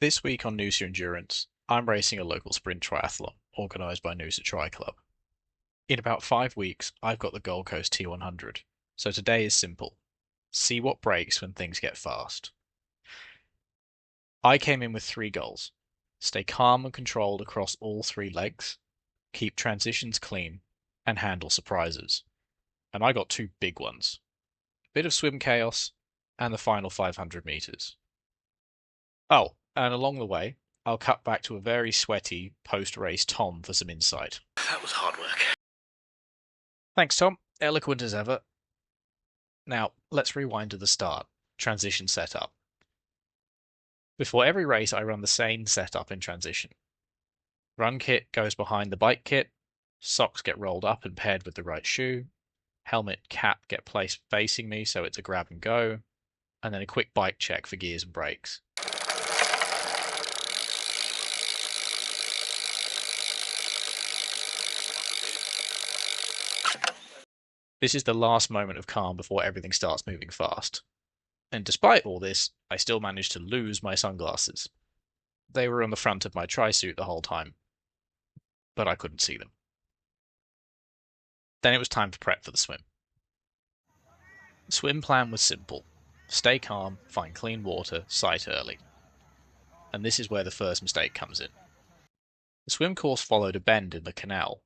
This week on Noosa Endurance, I'm racing a local sprint triathlon organised by Noosa Tri Club. In about 5 weeks, I've got the Gold Coast T100, so today is simple. See what breaks when things get fast. I came in with 3 goals. Stay calm and controlled across all 3 legs, keep transitions clean, and handle surprises. And I got 2 big ones. A bit of swim chaos, and the final 500 metres. Oh, and along the way, I'll cut back to a very sweaty post-race Tom for some insight. That was hard work. Thanks, Tom. Eloquent as ever. Now, let's rewind to the start. Transition setup. Before every race, I run the same setup in transition. Run kit goes behind the bike kit, socks get rolled up and paired with the right shoe, helmet, cap get placed facing me so it's a grab and go, and then a quick bike check for gears and brakes. This is the last moment of calm before everything starts moving fast. And despite all this, I still managed to lose my sunglasses. They were on the front of my tri-suit the whole time, but I couldn't see them. Then it was time to prep for the swim. The swim plan was simple. Stay calm, find clean water, sight early. And this is where the first mistake comes in. The swim course followed a bend in the canal,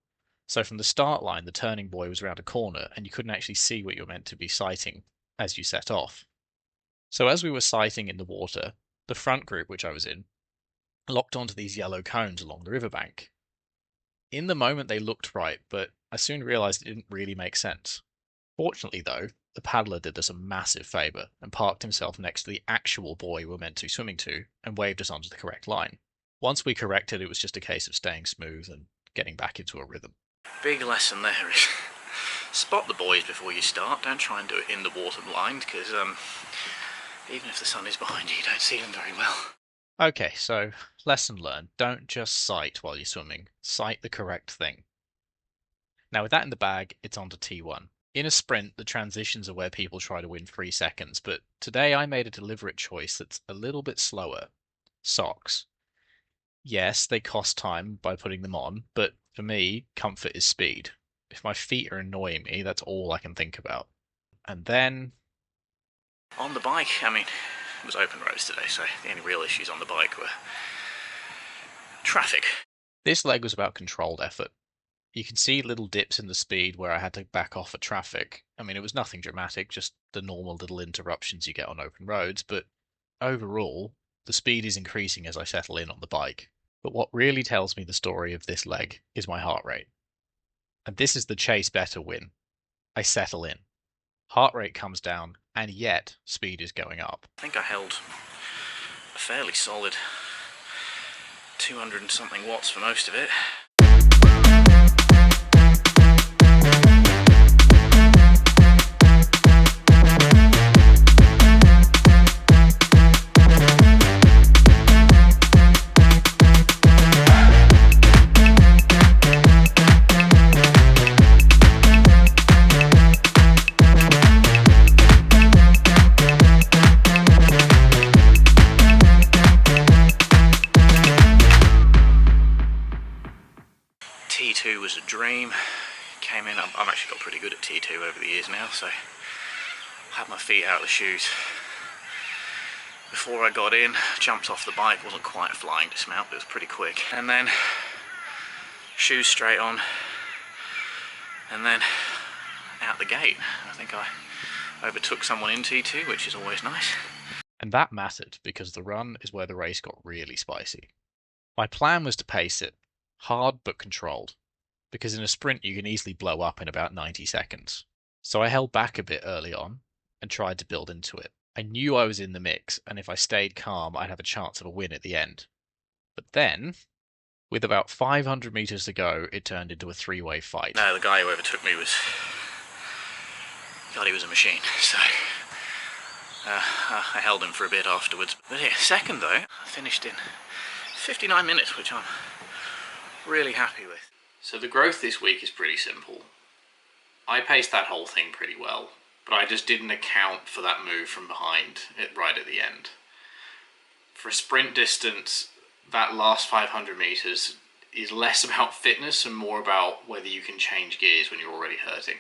so from the start line the turning buoy was around a corner and you couldn't actually see what you were meant to be sighting as you set off. So as we were sighting in the water, the front group, which I was in, locked onto these yellow cones along the riverbank. In the moment they looked right, but I soon realised it didn't really make sense. Fortunately though, the paddler did us a massive favour and parked himself next to the actual buoy we were meant to be swimming to and waved us onto the correct line. Once we corrected, it was just a case of staying smooth and getting back into a rhythm. Big lesson there is spot the buoys before you start. Don't try and do it in the water blind, because even if the sun is behind you, you don't see them very well. Okay, so lesson learned. Don't just sight while you're swimming. Sight the correct thing. Now with that in the bag, it's on to T1. In a sprint, the transitions are where people try to win 3 seconds, but today I made a deliberate choice that's a little bit slower. Socks. Yes, they cost time by putting them on, but for me, comfort is speed. If my feet are annoying me, that's all I can think about. And then... On the bike, I mean, it was open roads today, so the only real issues on the bike were traffic. This leg was about controlled effort. You can see little dips in the speed where I had to back off at traffic. I mean, it was nothing dramatic, just the normal little interruptions you get on open roads, but overall, the speed is increasing as I settle in on the bike. But what really tells me the story of this leg is my heart rate. And this is the chase better win. I settle in. Heart rate comes down, and yet speed is going up. I think I held a fairly solid 200 and something watts for most of it. T2 was a dream. Came in, I've actually got pretty good at T2 over the years now, so I had my feet out of the shoes. Before I got in, jumped off the bike, wasn't quite a flying dismount, but it was pretty quick. And then shoes straight on, and then out the gate. I think I overtook someone in T2, which is always nice. And that mattered because the run is where the race got really spicy. My plan was to pace it, hard but controlled, because in a sprint you can easily blow up in about 90 seconds. So I held back a bit early on and tried to build into it. I knew I was in the mix, and if I stayed calm I'd have a chance of a win at the end. But then, with about 500 metres to go, it turned into a 3-way fight. No, the guy who overtook me was... God, he was a machine, so... I held him for a bit afterwards. But yeah, second though, I finished in 59 minutes, which I'm really happy with. So the growth this week is pretty simple. I paced that whole thing pretty well, but I just didn't account for that move from behind right at the end. For a sprint distance, that last 500 meters is less about fitness and more about whether you can change gears when you're already hurting.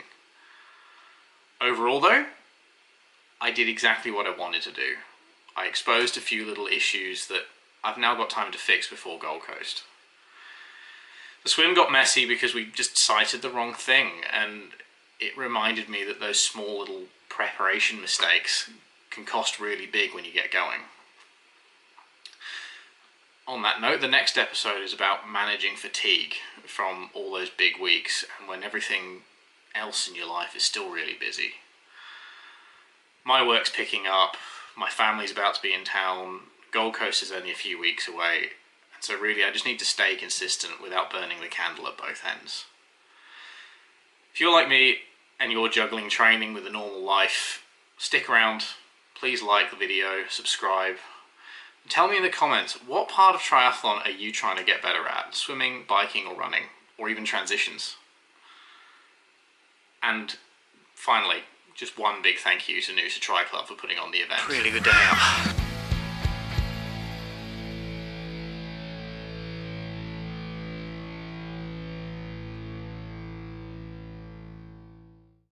Overall though, I did exactly what I wanted to do. I exposed a few little issues that I've now got time to fix before Gold Coast. The swim got messy because we just cited the wrong thing, and it reminded me that those small little preparation mistakes can cost really big when you get going. On that note, the next episode is about managing fatigue from all those big weeks and when everything else in your life is still really busy. My work's picking up, my family's about to be in town, Gold Coast is only a few weeks away, and so really I just need to stay consistent without burning the candle at both ends. If you're like me and you're juggling training with a normal life, stick around, please like the video, subscribe. Tell me in the comments, what part of triathlon are you trying to get better at? Swimming, biking, or running? Or even transitions? And finally, just one big thank you to Noosa Tri Club for putting on the event. Really good day out.